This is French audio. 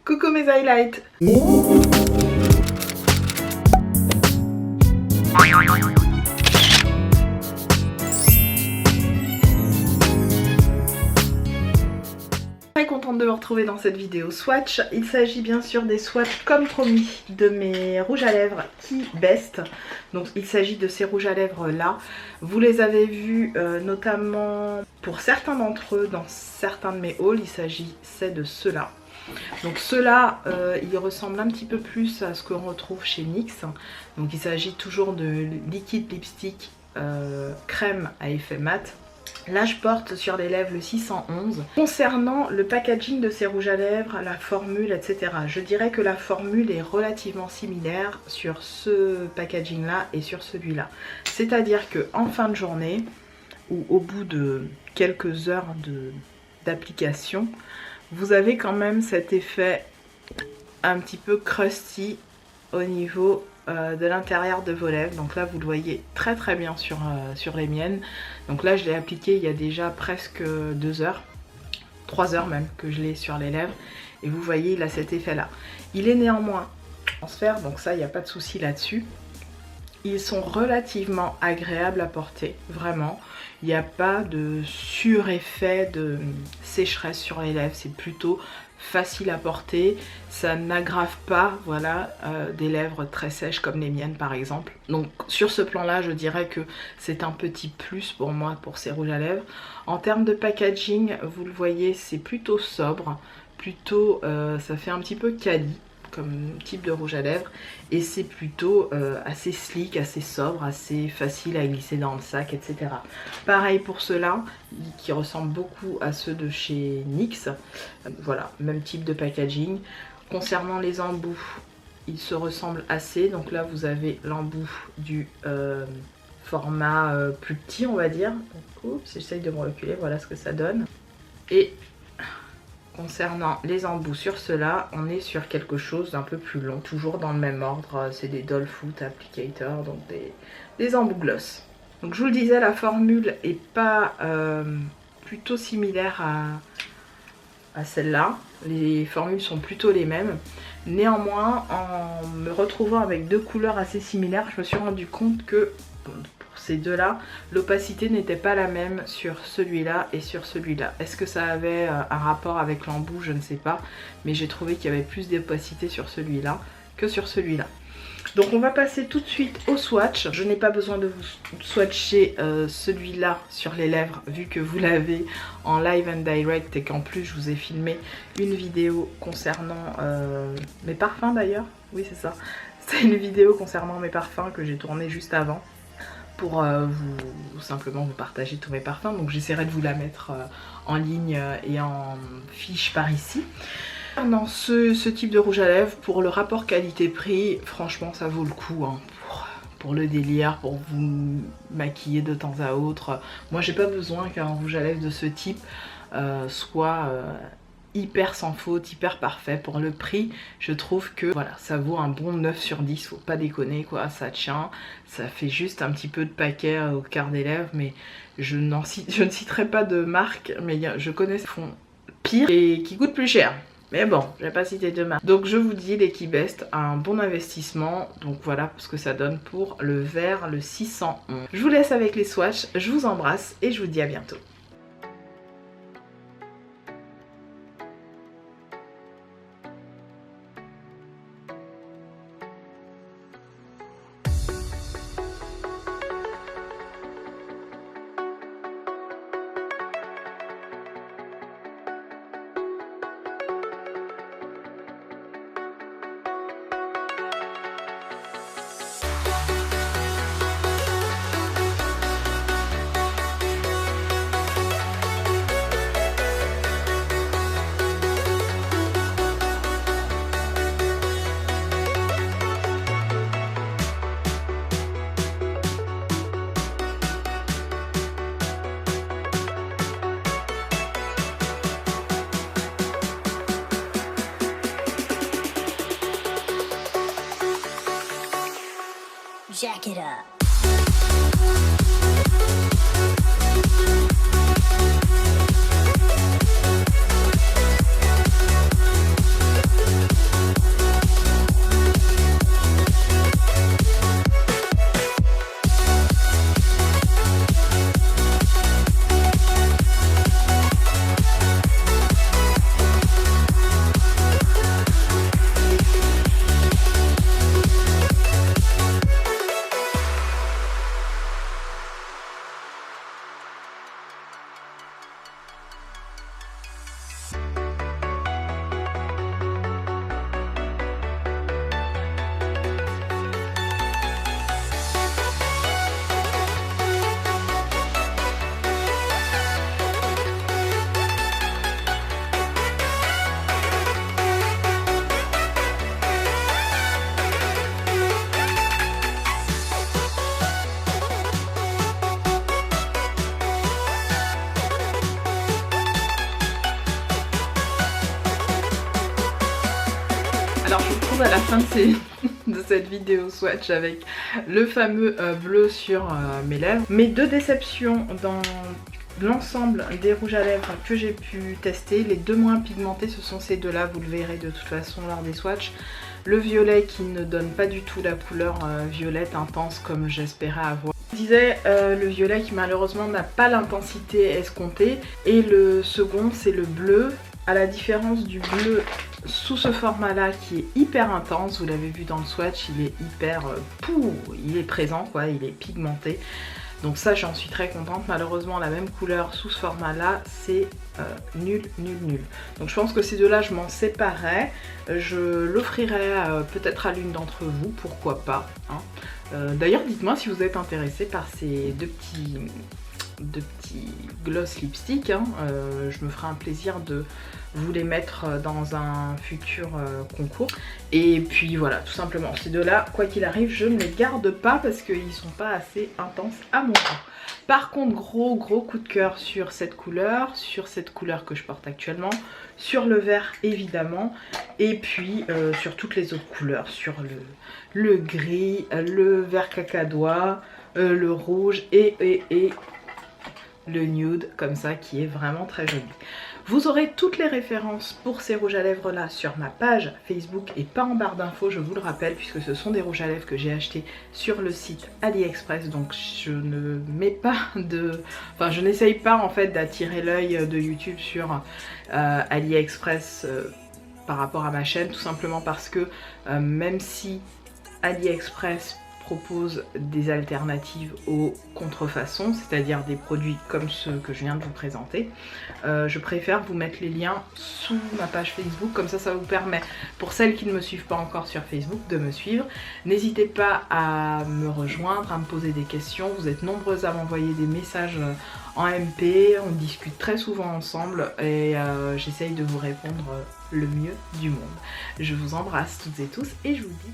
Coucou mes highlights. Très contente de vous retrouver dans cette vidéo swatch. Il s'agit bien sûr des swatchs comme promis de mes rouges à lèvres Key Best. Donc il s'agit de ces rouges à lèvres là. Vous les avez vus notamment pour certains d'entre eux dans certains de mes hauls. Il s'agissait de ceux-là. Donc ceux-là, ils ressemblent un petit peu plus à ce qu'on retrouve chez NYX. Donc il s'agit toujours de liquide lipstick crème à effet mat. Là je porte sur les lèvres le 611. Concernant le packaging de ces rouges à lèvres, la formule, etc. Je dirais que la formule est relativement similaire sur ce packaging là et sur celui-là. C'est-à-dire qu'en fin de journée, ou au bout de quelques heures d'application, vous avez quand même cet effet un petit peu crusty au niveau de l'intérieur de vos lèvres. Donc là vous le voyez très très bien sur les miennes. Donc là je l'ai appliqué il y a déjà presque 2 heures, 3 heures même que je l'ai sur les lèvres. Et vous voyez il a cet effet là. Il est néanmoins transfert, donc ça il n'y a pas de souci là-dessus. Ils sont relativement agréables à porter, vraiment. Il n'y a pas de sureffet de sécheresse sur les lèvres, c'est plutôt facile à porter. Ça n'aggrave pas, voilà, des lèvres très sèches comme les miennes par exemple. Donc sur ce plan-là, je dirais que c'est un petit plus pour moi pour ces rouges à lèvres. En termes de packaging, vous le voyez, c'est plutôt sobre, plutôt, ça fait un petit peu quali comme type de rouge à lèvres et c'est plutôt assez sleek, assez sobre, assez facile à glisser dans le sac, etc. Pareil pour ceux-là qui ressemblent beaucoup à ceux de chez NYX. Voilà, même type de packaging. Concernant les embouts, ils se ressemblent assez. Donc là vous avez l'embout du format plus petit, on va dire. Donc, oups, j'essaye de me reculer, voilà ce que ça donne. Et concernant les embouts sur ceux-là, on est sur quelque chose d'un peu plus long, toujours dans le même ordre, c'est des Doll Foot Applicator, donc des embouts gloss. Donc je vous le disais, la formule est pas plutôt similaire à celle-là, les formules sont plutôt les mêmes. Néanmoins, en me retrouvant avec deux couleurs assez similaires, je me suis rendu compte que ces deux-là, l'opacité n'était pas la même sur celui-là et sur celui-là. Est-ce que ça avait un rapport avec l'embout? Je ne sais pas. Mais j'ai trouvé qu'il y avait plus d'opacité sur celui-là que sur celui-là. Donc on va passer tout de suite au swatch. Je n'ai pas besoin de vous swatcher celui-là sur les lèvres vu que vous l'avez en live and direct et qu'en plus je vous ai filmé une vidéo concernant mes parfums d'ailleurs. Oui c'est ça. C'est une vidéo concernant mes parfums que j'ai tournée juste avant. Pour simplement vous partager tous mes parfums. Donc j'essaierai de vous la mettre en ligne et en fiche par ici. Dans ce type de rouge à lèvres, pour le rapport qualité-prix, franchement ça vaut le coup hein, pour le délire, pour vous maquiller de temps à autre. Moi j'ai pas besoin qu'un rouge à lèvres de ce type soit hyper sans faute, hyper parfait. Pour le prix, je trouve que voilà, ça vaut un bon 9 sur 10, faut pas déconner quoi, ça tient, ça fait juste un petit peu de paquet au quart des lèvres, mais je ne citerai pas de marque, mais je connais ceux qui font pire et qui coûtent plus cher. Mais bon, je vais pas citer de marque. Donc je vous dis, les Key Best a un bon investissement. Donc voilà ce que ça donne pour le vert, le 611. Je vous laisse avec les swatchs, je vous embrasse et je vous dis à bientôt. Jack it up. Alors je vous retrouve à la fin de cette vidéo swatch avec le fameux bleu sur mes lèvres. Mes deux déceptions dans l'ensemble des rouges à lèvres que j'ai pu tester, les deux moins pigmentés, ce sont ces deux-là, vous le verrez de toute façon lors des swatchs. Le violet qui ne donne pas du tout la couleur violette intense comme j'espérais avoir. Je disais le violet qui malheureusement n'a pas l'intensité escomptée. Et le second c'est le bleu, à la différence du bleu sous ce format là qui est hyper intense, vous l'avez vu dans le swatch, il est hyper il est présent quoi, il est pigmenté. Donc ça j'en suis très contente. Malheureusement la même couleur sous ce format là c'est nul. Donc je pense que ces deux là je m'en séparerai. Je l'offrirai peut-être à l'une d'entre vous, pourquoi pas hein. D'ailleurs dites-moi si vous êtes intéressé par ces deux petits gloss lipstick hein. Je me ferai un plaisir de vous les mettre dans un futur concours. Et puis voilà, tout simplement ces deux là, quoi qu'il arrive je ne les garde pas parce qu'ils sont pas assez intenses à mon goût. Par contre gros coup de cœur sur cette couleur que je porte actuellement, sur le vert évidemment, et puis sur toutes les autres couleurs, sur le gris, le vert cacadois, le rouge et le nude comme ça qui est vraiment très joli. Vous aurez toutes les références pour ces rouges à lèvres là sur ma page Facebook et pas en barre d'infos, je vous le rappelle, puisque ce sont des rouges à lèvres que j'ai achetés sur le site AliExpress. Donc je ne mets pas enfin je n'essaye pas en fait d'attirer l'œil de YouTube sur AliExpress par rapport à ma chaîne, tout simplement parce que même si AliExpress propose des alternatives aux contrefaçons, c'est-à-dire des produits comme ceux que je viens de vous présenter, je préfère vous mettre les liens sous ma page Facebook, comme ça vous permet, pour celles qui ne me suivent pas encore sur Facebook, de me suivre. N'hésitez pas à me rejoindre, à me poser des questions, vous êtes nombreuses à m'envoyer des messages en MP, on discute très souvent ensemble et j'essaye de vous répondre le mieux du monde. Je vous embrasse toutes et tous et je vous dis